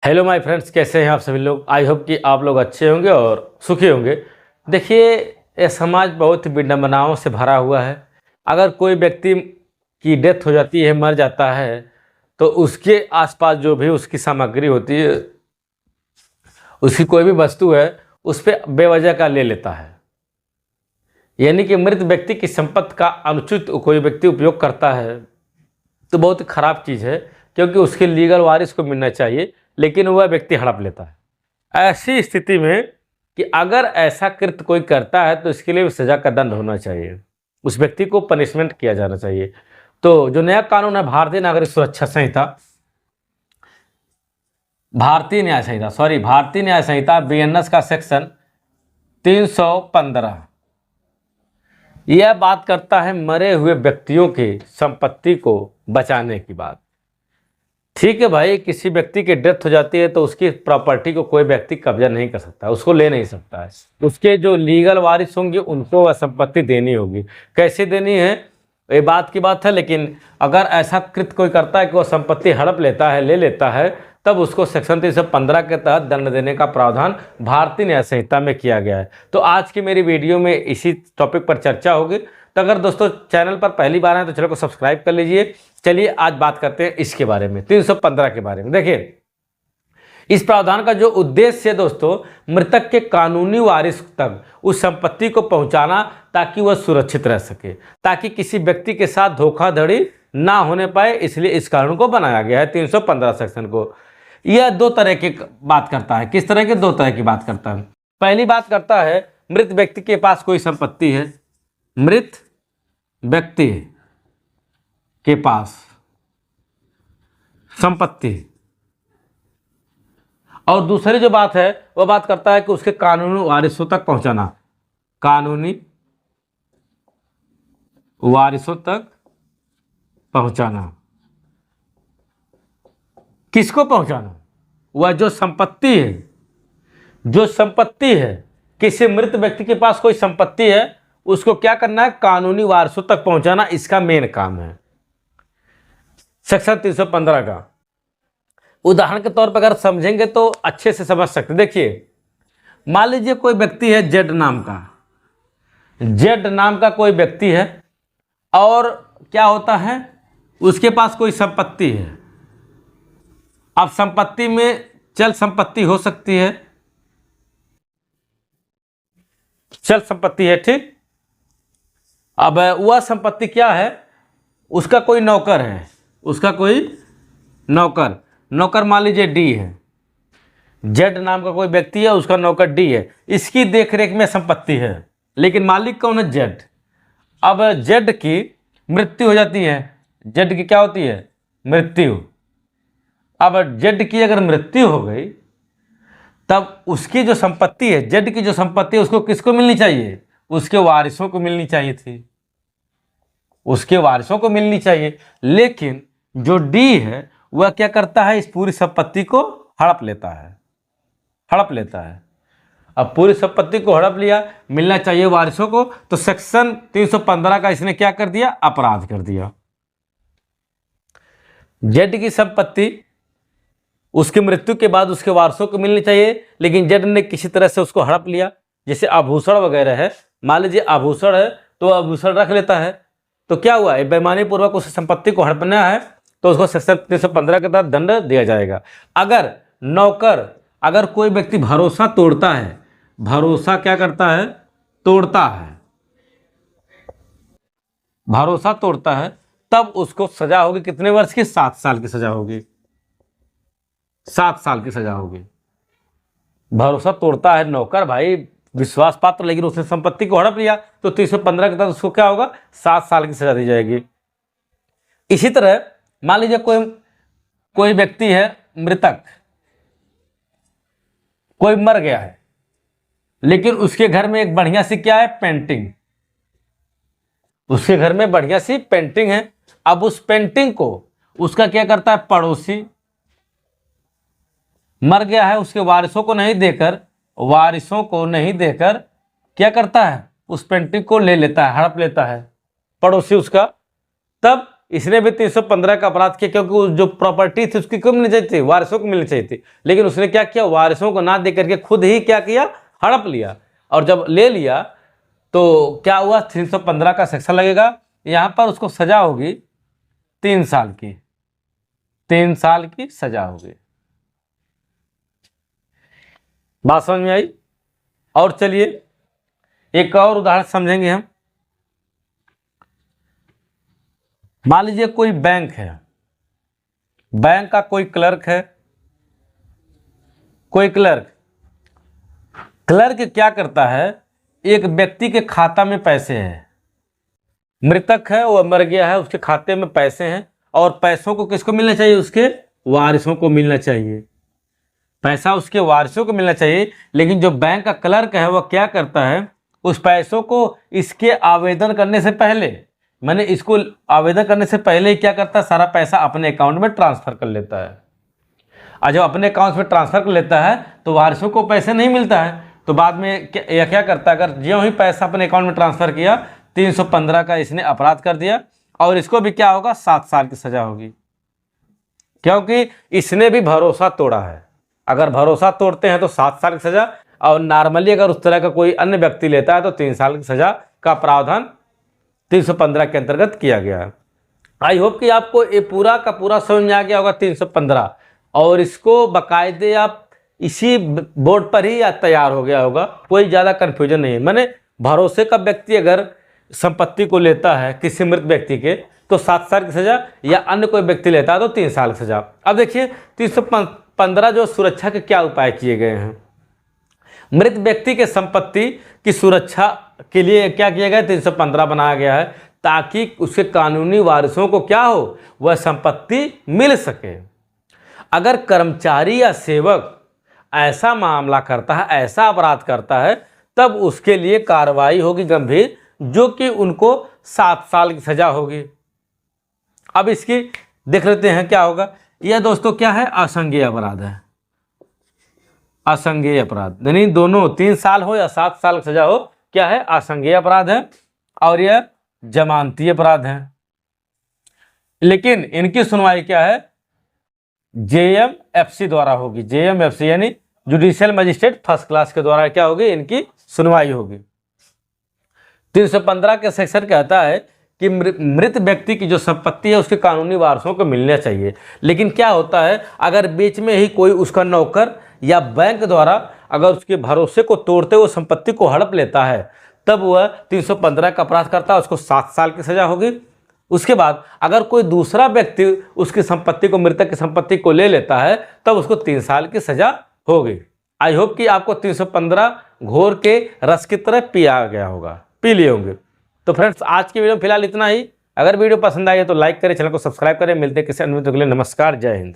Hello my friends, कैसे हैं आप सभी लोग। आई होप कि आप लोग अच्छे होंगे और सुखी होंगे। देखिए, ये समाज बहुत ही विडंबनाओं से भरा हुआ है। अगर कोई व्यक्ति की डेथ हो जाती है, मर जाता है, तो उसके आसपास जो भी उसकी सामग्री होती है, उसकी कोई भी वस्तु है, उस पर बेवजह का ले लेता है। यानी कि मृत व्यक्ति की संपत्ति का अनुचित कोई व्यक्ति उपयोग करता है तो बहुत ही खराब चीज़ है, क्योंकि उसके लीगल वारिस को मिलना चाहिए, लेकिन वह व्यक्ति हड़प लेता है। ऐसी स्थिति में कि अगर ऐसा कृत्य कोई करता है तो इसके लिए सजा का दंड होना चाहिए, उस व्यक्ति को पनिशमेंट किया जाना चाहिए। तो जो नया कानून है भारतीय नागरिक सुरक्षा संहिता, भारतीय न्याय संहिता बीएनएस का सेक्शन 315 यह बात करता है मरे हुए व्यक्तियों के संपत्ति को बचाने की बात। ठीक है भाई, किसी व्यक्ति की डेथ हो जाती है तो उसकी प्रॉपर्टी को कोई व्यक्ति कब्जा नहीं कर सकता, उसको ले नहीं सकता है। उसके जो लीगल वारिस होंगे उनको वह संपत्ति देनी होगी। कैसे देनी है ये बात की बात है, लेकिन अगर ऐसा कृत्य कोई करता है कि वह संपत्ति हड़प लेता है, ले लेता है, तब उसको सेक्शन 315 के तहत दंड देने का प्रावधान भारतीय न्याय संहिता में किया गया है। तो आज की मेरी वीडियो में इसी टॉपिक पर चर्चा होगी। तो अगर दोस्तों चैनल पर पहली बार आए तो चैनल को सब्सक्राइब कर लीजिए। चलिए आज बात करते हैं इसके बारे में, 315 के बारे में। देखिए, इस प्रावधान का जो उद्देश्य है दोस्तों, मृतक के कानूनी वारिस तक उस संपत्ति को पहुंचाना ताकि वह सुरक्षित रह सके, ताकि किसी व्यक्ति के साथ धोखाधड़ी ना होने पाए, इसलिए इस कानून को बनाया गया है, 315 सेक्शन को। यह दो तरह की बात करता है। किस तरह के? दो तरह की बात करता है। पहली बात करता है, मृत व्यक्ति के पास कोई संपत्ति है, मृत व्यक्ति के पास संपत्ति, और दूसरी जो बात है वह बात करता है कि उसके कानूनी वारिसों तक पहुंचाना। कानूनी वारिसों तक पहुंचाना। किसको पहुंचाना? वह जो संपत्ति है, किसी मृत व्यक्ति के पास कोई संपत्ति है, उसको क्या करना है? कानूनी वारिसों तक पहुंचाना, इसका मेन काम है सेक्शन 315 का। उदाहरण के तौर पर अगर समझेंगे तो अच्छे से समझ सकते। देखिए, मान लीजिए कोई व्यक्ति है जेड नाम का कोई व्यक्ति है, और क्या होता है, उसके पास कोई संपत्ति है। अब संपत्ति में चल संपत्ति हो सकती है, चल संपत्ति है, ठीक। अब वह संपत्ति क्या है? उसका कोई नौकर है, नौकर मान लीजिए डी है। जेड नाम का कोई व्यक्ति है, उसका नौकर डी है, इसकी देखरेख में संपत्ति है, लेकिन मालिक कौन है? जेड। अब जेड की मृत्यु हो जाती है। जेड की क्या होती है? मृत्यु। अब जेड की अगर मृत्यु हो गई, तब उसकी जो संपत्ति है, जेड की जो संपत्ति है, उसको किसको मिलनी चाहिए? उसके वारिसों को मिलनी चाहिए थी, उसके वारिसों को मिलनी चाहिए। लेकिन जो डी है वह क्या करता है? इस पूरी संपत्ति को हड़प लेता है। अब पूरी संपत्ति को हड़प लिया, मिलना चाहिए वारिसों को, तो सेक्शन 315 का इसने क्या कर दिया? अपराध कर दिया। जेड की संपत्ति उसकी मृत्यु के बाद उसके वारिसों को मिलनी चाहिए, लेकिन जेड ने किसी तरह से उसको हड़प लिया। जैसे आभूषण वगैरह है, मान लीजिए आभूषण है तो आभूषण रख लेता है, तो क्या हुआ? बेईमानी पूर्वक उस संपत्ति को हड़पना है, तो उसको सेक्शन 315 के तहत दंड दिया जाएगा। अगर कोई व्यक्ति भरोसा तोड़ता है, भरोसा क्या करता है? तोड़ता है, तब उसको सजा होगी कितने वर्ष की? 7 साल की सजा होगी। 7 साल की सजा होगी। भरोसा तोड़ता है नौकर, भाई विश्वास पात्र, लेकिन उसने संपत्ति को हड़प लिया, तो 315 के तहत उसको क्या होगा? 7 साल की सजा दी जाएगी। इसी तरह मान लीजिए कोई व्यक्ति है मृतक, कोई मर गया है, लेकिन उसके घर में एक बढ़िया सी क्या है? पेंटिंग। उसके घर में बढ़िया सी पेंटिंग है। अब उस पेंटिंग को उसका क्या करता है? पड़ोसी मर गया है, उसके वारिसों को नहीं देकर क्या करता है? उस पेंटिंग को ले लेता है, हड़प लेता है पड़ोसी उसका। तब इसने भी 315 का अपराध किया, क्योंकि जो प्रॉपर्टी थी उसकी क्यों मिलनी चाहिए थी, वारिसों को मिलनी चाहिए थी। लेकिन उसने क्या किया, वारिसों को ना दे करके खुद ही क्या किया, हड़प लिया। और जब ले लिया तो क्या हुआ, 315 का सेक्शन लगेगा। यहां पर उसको सजा होगी 3 साल की, 3 साल की सजा होगी। बात समझ में आई। और चलिए एक और उदाहरण समझेंगे हम। मान लीजिए कोई बैंक है, बैंक का कोई क्लर्क है, कोई क्लर्क क्या करता है, एक व्यक्ति के खाता में पैसे हैं, मृतक है, वो मर गया है, उसके खाते में पैसे हैं, और पैसों को किसको मिलना चाहिए, उसके वारिसों को मिलना चाहिए, पैसा उसके वारिसों को मिलना चाहिए। लेकिन जो बैंक का क्लर्क है वह क्या करता है, उस पैसों को इसके आवेदन करने से पहले, मैंने इसको आवेदन करने से पहले ही क्या करता है, सारा पैसा अपने अकाउंट में ट्रांसफर कर लेता है। और जब अपने अकाउंट में ट्रांसफर कर लेता है तो वारिसों को पैसे नहीं मिलता है, तो बाद में क्या करता है, अगर ज्यों ही पैसा अपने अकाउंट में ट्रांसफर किया, 315 का इसने अपराध कर दिया, और इसको भी क्या होगा, 7 साल की सजा होगी, क्योंकि इसने भी भरोसा तोड़ा है। अगर भरोसा तोड़ते हैं तो 7 साल की सजा, और नॉर्मली अगर उस तरह का कोई अन्य व्यक्ति लेता है तो 3 साल की सजा का प्रावधान 315 के अंतर्गत किया गया है। आई होप कि आपको ये पूरा का पूरा समझ में आ गया होगा 315, और इसको बाकायदे आप इसी बोर्ड पर ही तैयार हो गया होगा, कोई ज़्यादा कन्फ्यूजन नहीं है। मैंने भरोसे का व्यक्ति अगर संपत्ति को लेता है किसी मृत व्यक्ति के तो 7 साल की सजा, या अन्य कोई व्यक्ति लेता है तो 3 साल की सजा। अब देखिए 315 जो सुरक्षा के क्या उपाय किए गए हैं, मृत व्यक्ति के संपत्ति की सुरक्षा के लिए क्या किया गया, 315 बनाया गया है, ताकि उसके कानूनी वारिसों को क्या हो, वह संपत्ति मिल सके। अगर कर्मचारी या सेवक ऐसा मामला करता है, ऐसा अपराध करता है, तब उसके लिए कार्रवाई होगी गंभीर, जो कि उनको 7 साल की सजा होगी। अब इसकी देख लेते हैं क्या होगा। यह दोस्तों क्या है, असंज्ञेय अपराध है, असंज्ञेय अपराध, यानी दोनों 3 साल हो या 7 साल की सजा हो, क्या है, असंज्ञेय अपराध है, और यह जमानती अपराध है। लेकिन इनकी सुनवाई क्या है, JMFC द्वारा होगी, JMFC यानी जुडिशियल मजिस्ट्रेट फर्स्ट क्लास के द्वारा क्या होगी, इनकी सुनवाई होगी। 315 के सेक्शन कहता है कि मृत व्यक्ति की जो संपत्ति है उसके कानूनी वारसों को मिलना चाहिए। लेकिन क्या होता है, अगर बीच में ही कोई उसका नौकर या बैंक द्वारा अगर उसके भरोसे को तोड़ते हुए संपत्ति को हड़प लेता है, तब वह 315 का अपराध करता है, उसको 7 साल की सजा होगी। उसके बाद अगर कोई दूसरा व्यक्ति उसकी संपत्ति को, मृतक की संपत्ति को ले लेता है, तब उसको 3 साल की सजा होगी। आई होप कि आपको 315 घोर के रस की तरह पिया गया होगा, पी लिए होंगे। तो फ्रेंड्स आज की वीडियो फिलहाल इतना ही। अगर वीडियो पसंद आई है तो लाइक करें, चैनल को सब्सक्राइब करें। मिलते हैं किसी अन्य वीडियो के लिए। नमस्कार, जय हिंद।